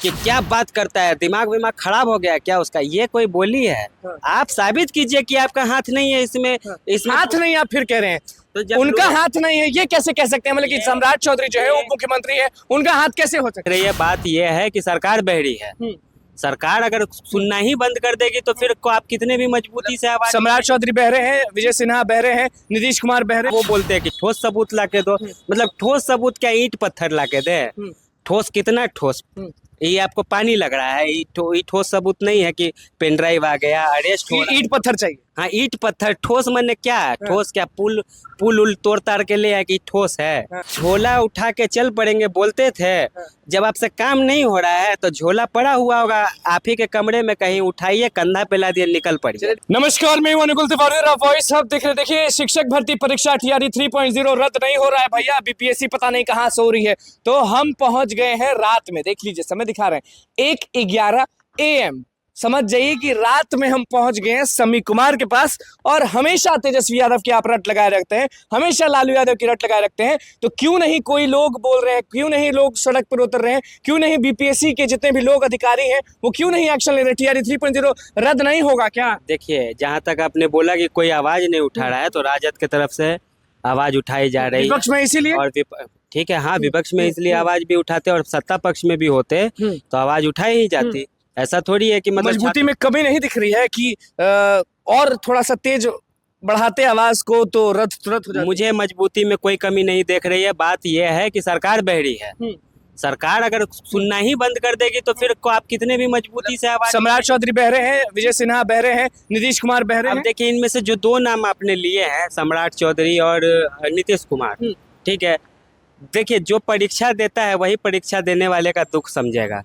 कि क्या बात करता है, दिमाग विमाग खराब हो गया क्या उसका, ये कोई बोली है? आप साबित कीजिए कि आपका हाथ नहीं है इसमें। इसमें हाथ नहीं आप फिर कह रहे हैं, तो जब उनका लोग- हाथ नहीं है ये कैसे कह सकते हैं? मतलब कि सम्राट चौधरी जो है उप मुख्यमंत्री है, उनका हाथ कैसे हो सकता ये बात ये है कि सरकार बहरी है। है? सरकार अगर सुनना ही बंद कर देगी तो फिर को आप कितने भी मजबूती से आवाज सम्राट चौधरी बहरे हैं, विजय सिन्हा बहरे हैं, नीतीश कुमार बहरे वो बोलते हैं कि ठोस सबूत लाके दो, मतलब ठोस सबूत क्या, ईंट पत्थर लाके दे? ठोस कितना ठोस? ये आपको पानी लग रहा है? ये ठोस सबूत नहीं है कि पेन ड्राइव आ गया, अरेस्ट हो रहा है। ईट पत्थर चाहिए। हाँ, ईंट पत्थर। ठोस माने क्या? ठोस क्या पुल पुल उल तोड़ ताड़ के ले आए कि ठोस है? झोला उठा के चल पड़ेंगे बोलते थे। जब आपसे काम नहीं हो रहा है तो झोला पड़ा हुआ होगा आप ही के कमरे में, कहीं उठाइए, कंधा पे ला दिए, निकल पड़िए। नमस्कार, मैं हूं अनुकुल तिवारी और वॉइस अब देख रहे। देखिए, शिक्षक भर्ती परीक्षा TRE 3.0 रद्द नहीं हो रहा है भैया, BPSC पता नहीं कहां सो रही है। तो हम पहुंच गए हैं रात में, देख लीजिए समय दिखा रहे हैं 1:11 AM। समझ जाइए कि रात में हम पहुंच गए हैं समी कुमार के पास। और हमेशा तेजस्वी यादव की आप रट लगाए रखते हैं, हमेशा लालू यादव की रट लगाए रखते हैं, तो क्यों नहीं कोई लोग बोल रहे हैं, क्यों नहीं लोग सड़क पर उतर रहे हैं, क्यों नहीं BPSC के जितने भी लोग अधिकारी हैं वो क्यों नहीं एक्शन ले रहे? TRE 3.0 रद्द नहीं होगा क्या? देखिए, जहाँ तक आपने बोला कि कोई आवाज नहीं उठा रहा है, तो राजद की तरफ से आवाज उठाई जा रही है। विपक्ष में इसीलिए और ठीक है, हाँ, विपक्ष में इसलिए आवाज भी उठाते और सत्ता पक्ष में भी होते तो आवाज उठाई ही जाती। ऐसा थोड़ी है कि मतलब मजबूती में कमी नहीं दिख रही है कि और थोड़ा सा तेज बढ़ाते आवाज को तो रद्द तुरंत हो जाती। मुझे मजबूती में कोई कमी नहीं देख रही है। बात यह है कि सरकार बहरी है। सरकार अगर सुनना ही बंद कर देगी तो फिर को आप कितने भी मजबूती से आवाज। सम्राट चौधरी बहरे हैं, विजय सिन्हा बहरे हैं, नीतीश कुमार बहरे अब हैं। देखिए, इनमें से जो दो नाम आपने लिए हैं, सम्राट चौधरी और नीतीश कुमार, ठीक है, देखिए, जो परीक्षा देता है वही परीक्षा देने वाले का दुख समझेगा।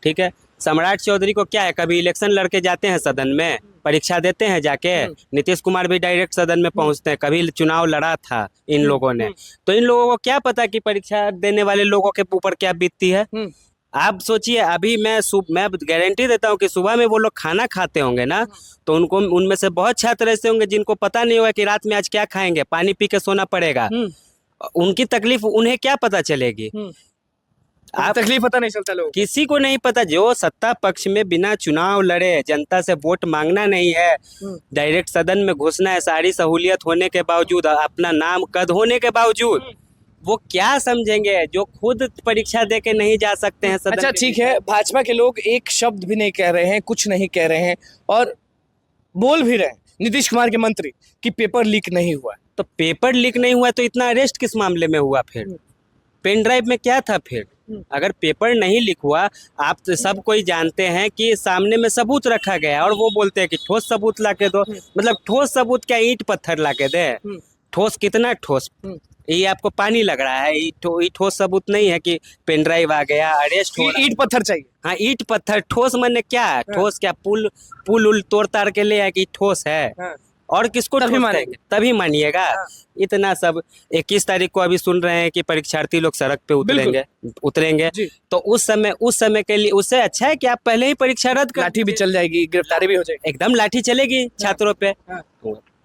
ठीक है, सम्राट चौधरी को क्या है, कभी इलेक्शन लड़के जाते हैं सदन में, परीक्षा देते हैं जाके। नीतीश कुमार भी डायरेक्ट सदन में पहुंचते हैं, कभी चुनाव लड़ा था इन लोगों ने, तो इन लोगों को क्या पता कि परीक्षा देने वाले लोगों के ऊपर क्या बीतती है। आप सोचिए, अभी मैं गारंटी देता हूँ कि सुबह में वो लोग खाना खाते होंगे ना, तो उनको उनमें से बहुत छात्र ऐसे होंगे जिनको पता नहीं होगा कि रात में आज क्या खाएंगे, पानी पी के सोना पड़ेगा। उनकी तकलीफ उन्हें क्या पता चलेगी? आप तकलीफ पता नहीं चलता लोगों किसी को नहीं पता। जो सत्ता पक्ष में बिना चुनाव लड़े, जनता से वोट मांगना नहीं है, डायरेक्ट सदन में घुसना है, सारी सहूलियत होने के बावजूद, अपना नाम कद होने के बावजूद, वो क्या समझेंगे जो खुद परीक्षा दे के नहीं जा सकते हैं सदन। अच्छा ठीक है, भाजपा के लोग एक शब्द भी नहीं कह रहे हैं, कुछ नहीं कह रहे हैं और बोल भी रहे हैं नीतीश कुमार के मंत्री कि पेपर लीक नहीं हुआ। तो पेपर लीक नहीं हुआ तो इतना अरेस्ट किस मामले में हुआ? फिर पेन ड्राइव में क्या था? फिर अगर पेपर नहीं लिख हुआ, आप तो सब कोई जानते हैं कि सामने में सबूत रखा गया और वो बोलते हैं कि ठोस सबूत लाके दो, मतलब ठोस सबूत क्या, ईंट पत्थर लाके दे? ठोस कितना ठोस? ये आपको पानी लग रहा है? ये ठोस सबूत नहीं है कि पेन ड्राइव आ गया, अरेस्ट हो रहा है। ईट पत्थर चाहिए। हाँ, ईंट पत्थर। ठोस माने क्या? ठोस क्या पुल पुल उल तोड़ ताड़ के ले आए कि ठोस है? और किसको तभी ठोस मानेंगे। कहेंगे? तभी मानिएगा। इतना सब 21 तारीख को अभी सुन रहे हैं कि परीक्षार्थी लोग सड़क पे उतरेंगे तो उस समय के लिए उससे अच्छा है कि आप पहले ही परीक्षा रद्द कर। लाठी भी चल जाएगी, गिरफ्तारी भी हो जाएगी। एकदम लाठी चलेगी छात्रों पे।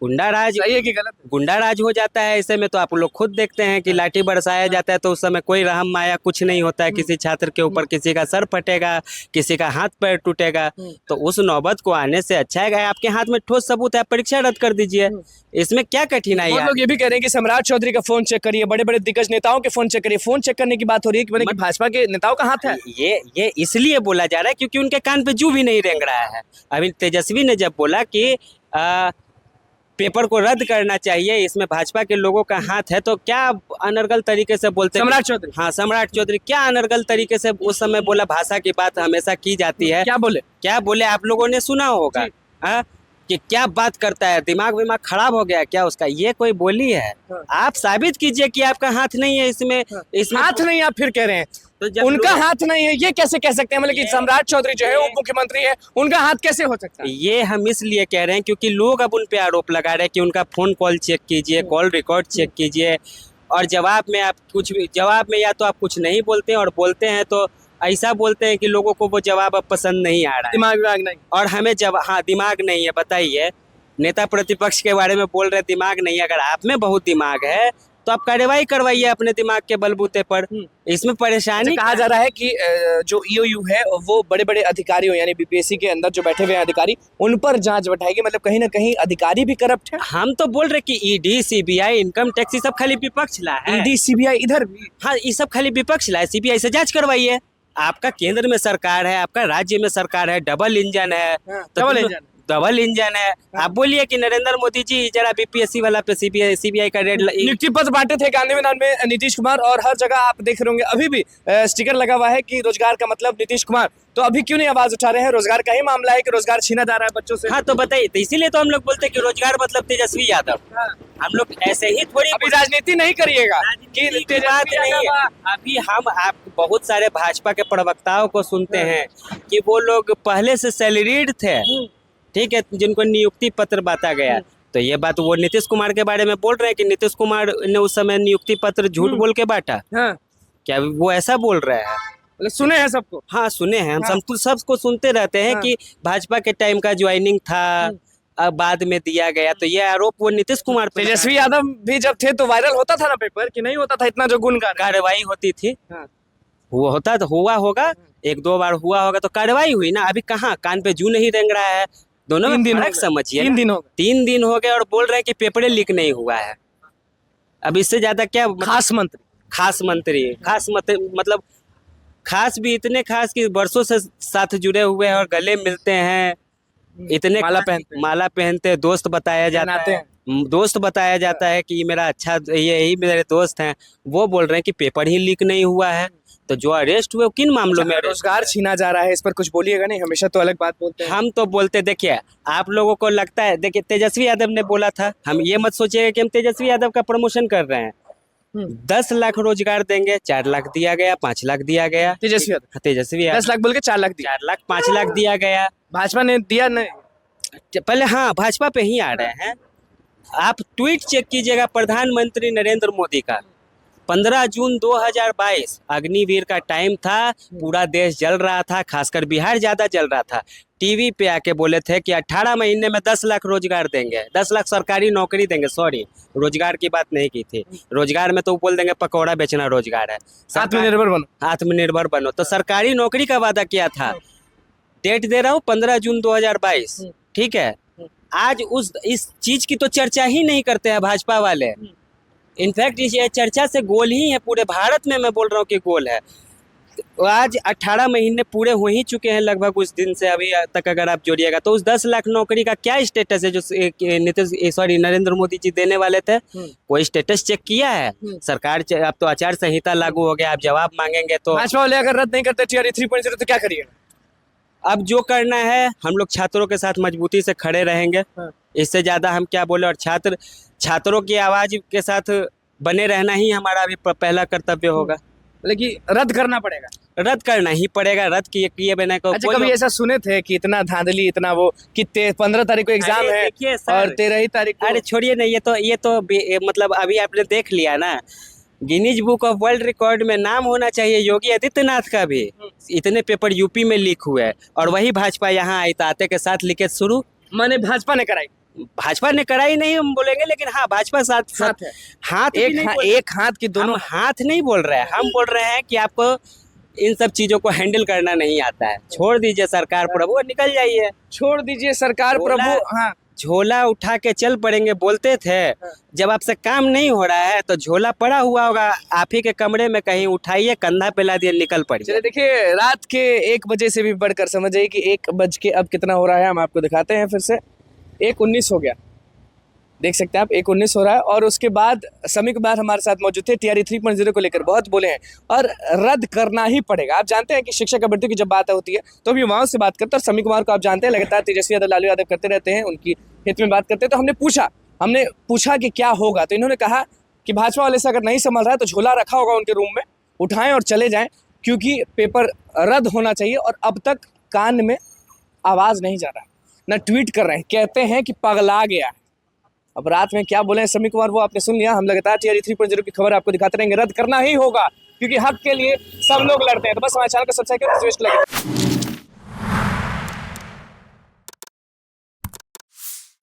गुंडा राज, सही है कि गलत? गुंडा राज हो जाता है ऐसे में। तो आप लोग खुद देखते हैं कि लाठी बरसाया जाता है तो उस समय कोई रहम माया कुछ नहीं होता है किसी छात्र के ऊपर। किसी का सर फटेगा, किसी का हाथ पैर टूटेगा। तो उस नौबत को आने से अच्छा है आपके हाथ में ठोस सबूत है, आप परीक्षा रद्द कर दीजिए। इसमें क्या कठिनाई है? लोग ये भी कह रहे हैं कि सम्राट चौधरी का फोन चेक करिए, बड़े बड़े दिग्गज नेताओं के फोन चेक करिए। फोन चेक करने की बात हो रही है कि मैंने भाजपा के नेताओं का हाथ है। ये इसलिए बोला जा रहा है क्योंकि उनके कान पे जू भी नहीं रेंग रहा है। अभी तेजस्वी ने जब बोला कि पेपर को रद्द करना चाहिए, इसमें भाजपा के लोगों का हाथ है, तो क्या अनर्गल तरीके से बोलते हैं सम्राट चौधरी। हाँ, सम्राट चौधरी क्या अनर्गल तरीके से उस समय बोला। भाषा की बात हमेशा की जाती है। क्या बोले आप लोगों ने सुना होगा कि क्या बात करता है, दिमाग विमाग खराब हो गया क्या उसका, ये कोई बोली है? आप साबित कीजिए कि आपका हाथ नहीं है इसमें। हाथ नहीं आप फिर कह रहे हैं, तो उनका हाथ नहीं है ये कैसे कह सकते हैं? मतलब कि सम्राट चौधरी जो है उप मुख्यमंत्री है, उनका हाथ कैसे हो सकता है? ये हम इसलिए कह रहे हैं क्योंकि लोग अब उन पे आरोप लगा रहे हैं कि उनका फोन कॉल चेक कीजिए, कॉल रिकॉर्ड चेक कीजिए, और जवाब में या तो आप कुछ नहीं बोलते हैं, और बोलते हैं तो ऐसा बोलते हैं कि लोगों को वो जवाब अब पसंद नहीं आ रहा है। दिमाग नहीं और हमें दिमाग नहीं है। बताइए, नेता प्रतिपक्ष के बारे में बोल रहे दिमाग नहीं है। अगर आप में बहुत दिमाग है तो आप कार्रवाई करवाइए अपने दिमाग के बलबूते पर। इसमें परेशानी कहा जा रहा है कि जो ईओयू है वो बड़े बड़े अधिकारियों यानी बीपीएससी के अंदर जो बैठे हुए हैं अधिकारी उन पर जांच बैठाएगी, मतलब कहीं ना कहीं अधिकारी भी करप्ट है। हम तो बोल रहे कि ईडी, सीबीआई, इनकम टैक्स, ये सब खाली विपक्ष ला है। ईडी सीबीआई इधर भी, हाँ, ये सब खाली विपक्ष ला है। सीबीआई से जांच करवाइए। आपका केंद्र में सरकार है, आपका राज्य में सरकार है, डबल इंजन है। डबल इंजन है। आप बोलिए कि नरेंद्र मोदी जी जरा बीपीएससी वाला पे सीबीआई का रेड नियुक्ति पत्र बांटे थे 91 में नीतीश कुमार, और हर जगह आप देख रहे होंगे अभी भी स्टिकर लगा हुआ है कि रोजगार का मतलब नीतीश कुमार। तो अभी क्यों नहीं आवाज उठा रहे हैं? रोजगार का ही मामला है कि रोजगार छीना जा रहा है बच्चों से। हाँ, तो बताइए। तो इसीलिए तो हम लोग बोलते हैं कि रोजगार मतलब तेजस्वी यादव। हम लोग ऐसे ही थोड़ी अभी राजनीति नहीं करिएगा कि की बात नहीं। अभी हम आप बहुत सारे भाजपा के प्रवक्ताओं को सुनते हैं कि वो लोग पहले से सैलरीड थे, ठीक है, जिनको नियुक्ति पत्र बांटा गया। तो ये बात वो नीतीश कुमार के बारे में बोल रहे हैं कि नीतीश कुमार ने उस समय नियुक्ति पत्र झूठ बोल के बांटा। क्या वो ऐसा बोल रहे हैं? मतलब सुने हैं सबको? हाँ, सुने हैं। हम सबको सुनते रहते हैं कि भाजपा के टाइम का ज्वाइनिंग था, अब बाद में दिया गया। तो ये आरोप वो नीतीश कुमार पे। तेजस्वी यादव भी जब थे तो वायरल होता था ना पेपर, कि नहीं होता था इतना जो गुणगान? कार्रवाई होती थी। वो होता तो हुआ होगा, एक दो बार हुआ होगा तो कार्रवाई हुई ना। अभी कहाँ कान पे जू नहीं रेंग रहा है। दोनों में फर्क समझिए। 3 दिन हो गए और बोल रहे हैं कि पेपर लीक नहीं हुआ है। अब इससे ज्यादा क्या? खास मंत्री मतलब खास भी इतने खास कि वर्षों से साथ जुड़े हुए हैं और गले मिलते हैं, इतने माला पहनते, दोस्त बताया जाता है कि ये मेरा अच्छा, यही मेरे दोस्त हैं। वो बोल रहे हैं कि पेपर ही लीक नहीं हुआ है। तो जो अरेस्ट हुए किन मामलों में? रोजगार छीना जा रहा है, इस पर कुछ बोलिएगा नहीं? हमेशा तो अलग बात बोलते हैं। हम तो बोलते, देखिए आप लोगों को लगता है, देखिए तेजस्वी यादव ने बोला था, हम ये मत सोचिएगा कि हम तेजस्वी यादव का प्रमोशन कर रहे हैं। 10 लाख रोजगार देंगे, 4 लाख दिया गया, 5 लाख दिया गया। तेजस्वी यादव 10 लाख बोल के 4 लाख दिया, 4 लाख 5 लाख दिया गया। भाजपा ने दिया नहीं पहले। हाँ, भाजपा पे ही आ रहे हैं। आप ट्वीट चेक कीजिएगा प्रधानमंत्री नरेंद्र मोदी का। 15 जून 2022 अग्निवीर का टाइम था, पूरा देश जल रहा था, खासकर बिहार ज्यादा जल रहा था। टीवी पे आके बोले थे कि 18 महीने में 10 लाख रोजगार देंगे, 10 लाख सरकारी नौकरी देंगे। सॉरी, रोजगार की बात नहीं की थी। रोजगार में तो बोल देंगे पकौड़ा बेचना रोजगार है। आत्मनिर्भर बनो। तो सरकारी नौकरी का वादा किया था। डेट दे रहा हूँ 15 जून 2022, ठीक है। आज इस चीज की तो चर्चा ही नहीं करते हैं भाजपा वाले। इनफैक्ट ये चर्चा से गोल ही है पूरे भारत में। मैं बोल रहा हूँ कि गोल है। आज 18 महीने पूरे हो ही चुके हैं लगभग उस दिन से अभी तक अगर आप जोड़िएगा तो उस 10 लाख नौकरी का क्या स्टेटस है जो नरेंद्र मोदी जी देने वाले थे? कोई स्टेटस चेक किया है? सरकार अब तो आचार संहिता लागू हो गया, आप जवाब मांगेंगे तो। भाजपा वाले अगर रद्द नहीं करते टीआरई 3.0 तो क्या करिएगा? अब जो करना है, हम लोग छात्रों के साथ मजबूती से खड़े रहेंगे। इससे ज्यादा हम क्या बोले। और छात्रों की आवाज के साथ बने रहना ही हमारा अभी पहला कर्तव्य होगा। लेकिन रद्द करना पड़ेगा। रद्द करना ही पड़ेगा। रद्द किए बिना को। अच्छा, कभी ऐसा सुने थे कि इतना धांधली, इतना वो कि 15 तारीख को एग्जाम है और 13 तारीख को? अरे छोड़िए नहीं, ये तो मतलब अभी आपने देख लिया ना, Guinness book of world record में नाम होना चाहिए योगी आदित्यनाथ का भी। इतने पेपर यूपी में लीक हुए और वही भाजपा यहाँ आई ताते के साथ लीकेज शुरू। माने भाजपा ने कराई नहीं हम बोलेंगे, लेकिन हाँ भाजपा साथ है। हाथ एक हाथ की दोनों हाथ नहीं बोल रहे हैं। हम बोल रहे हैं कि आपको इन सब चीजों को हैंडल करना नहीं आता है। छोड़ दीजिए सरकार प्रभु, निकल जाइए। छोड़ दीजिए सरकार प्रभु। हाँ, झोला उठा के चल पड़ेंगे बोलते थे। जब आपसे काम नहीं हो रहा है तो झोला पड़ा हुआ होगा आप ही के कमरे में, कहीं उठाइए, कंधा पे ला दिए, निकल पड़िए। चलिए देखिए, रात के 1 बजे से भी बढ़कर समझिए कि 1 बज के अब कितना हो रहा है, हम आपको दिखाते हैं फिर से। 1:19 हो गया, देख सकते हैं आप, 1:19 हो रहा है। और उसके बाद समी कुमार हमारे साथ मौजूद थे। टीआरई 3.0 को लेकर बहुत बोले हैं और रद्द करना ही पड़ेगा। आप जानते हैं कि शिक्षक अभ्यर्थियों की जब बात होती है तो अभी वहाँ से बात करते हैं। और समी कुमार को आप जानते हैं लगातार तेजस्वी यादव, लालू यादव करते रहते हैं, उनकी हित में बात करते हैं। तो हमने पूछा कि क्या होगा, तो इन्होंने कहा कि भाजपा वाले से अगर नहीं संभल रहा है तो झोला रखा होगा उनके रूम में, उठाएं और चले जाएं, क्योंकि पेपर रद्द होना चाहिए। और अब तक कान में आवाज़ नहीं जा रहा, ना ट्वीट कर रहे हैं, कहते हैं कि पगला गया है। अब रात में क्या बोले समी कुमार वो आपने सुन लिया। हम लगातार टीआरई 3.0 की खबर आपको दिखाते रहेंगे। रद्द करना ही होगा क्योंकि हक के लिए सब लोग लड़ते हैं। तो बस हमारे चैनल को सब्सक्राइब करें।